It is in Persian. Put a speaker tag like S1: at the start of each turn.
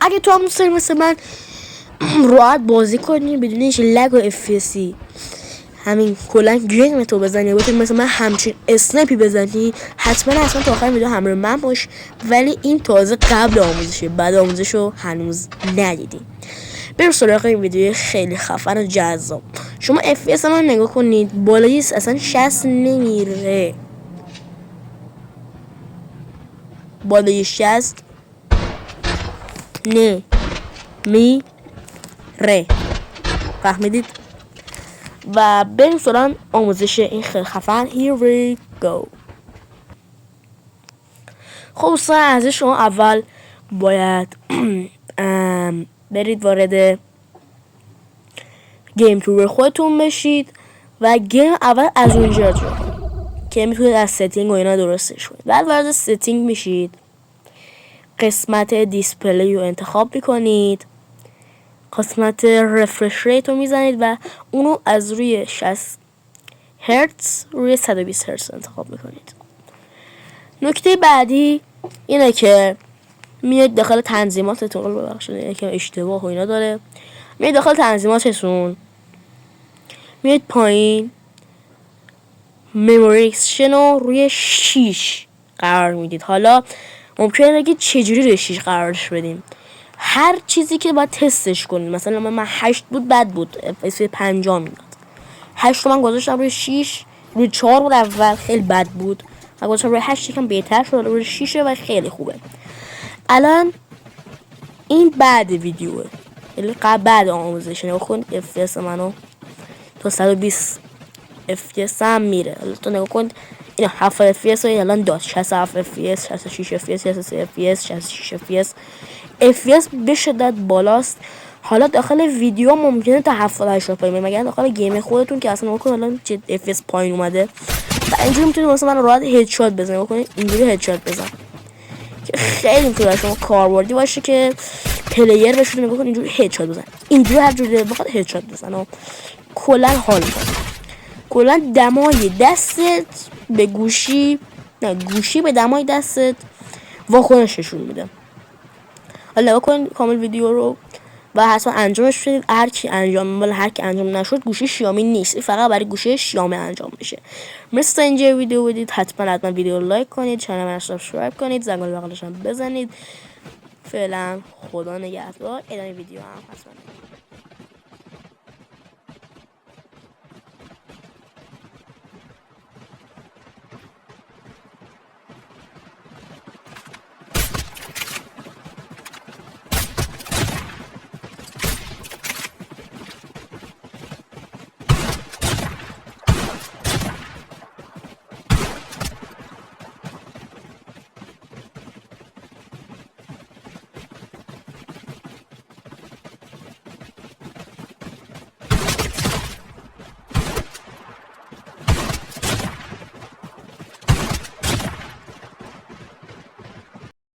S1: اگه تو هم دوست داری مثل من راحت بازی کنی بدون هیچ لگ و افیسی، همین کلا گیم تو بزنی و مثل من همچین اسنپی بزنی، حتما تا آخر ویدیو همراه من باش. ولی این تازه قبل آموزشه، بعد آموزشو هنوز ندیدی. بریم سراغ این ویدیو خیلی خفن و جذاب. شما FPS من نگاه کنید، بالایی اصلا 60 نمیره، بالای 60 نه میره، فهمیدید؟ و بریم سراغ آموزش این خیلی خفن. Here we go. خب از شما اول باید برید وارد گیم تور خودتون بشید و گیم اول از اونجا که میتونید از ستینگ و اینا درستش کنید. بعد وارد ستینگ میشید، قسمت دیسپلی رو انتخاب میکنید، قسمت رفرش ریت رو میزنید و اونو از روی 60 هرتز روی 120 هرتز انتخاب میکنید. نکته بعدی اینه که میاد داخل تنظیماتتون، ببخشید که اشتباه و اینا داره، میاد داخل تنظیماتتون، میاد پایین مموری اکسشن رو روی 6 قرار میدید. حالا ممکنه بگید چجوری روی 6 قرارش بدیم؟ هر چیزی که باید تستش کنیم، مثلا من 8 بود بد بود، FPS 50 میداد، 8 رو من گذاشتم روی 6، روی 4 بود اول خیلی بد بود، من گذاشتم روی 8 یکم بهتر شد، روی 6 و خیلی خوبه. الان این بعد ویدیوه، یعنی بعد آموزش، نگاه کن FPS منو تا 120 FPS هم میره. حالا تو نگاه کن اینا 7 FPS رو الان داد، 67 FPS، 66 FPS، 63 FPS، 66 FPS. FPS به شدت بالاست. حالا داخل ویدیو ممکنه تا 70 80 پایین، مگر داخل گیم خودتون که اصلا نگاه کن الان چه FPS پایین اومده. و اینجوری میتونید مثلا من راحت هدشات بزنید، نگاه کنید اینجوری هدشات بزن که خیلی میتونه شما کاربردی باشه که پلیر بشه. نگاه کن اینجوری هدشات بزن، اینجوری هر جوری بخواد هدشات بزن و کلا حال میکنه. کلا دمای دستت به گوشی، نه گوشی به دمای دستت واکنش نشون میده. حالا نگاه کن کامل ویدیو رو و حتما انجامش بدید. هر کی انجام نشد گوشی شیائومی نیست، فقط برای گوشی شیائومی انجام میشه. مثل اینجا ویدیو بدید، حتما ویدیو رو لایک کنید، کانال من رو سابسکرایب کنید، زنگوله بغلش هم بزنید. فعلا خدا نگهدار. ادامه ویدیو هم حتما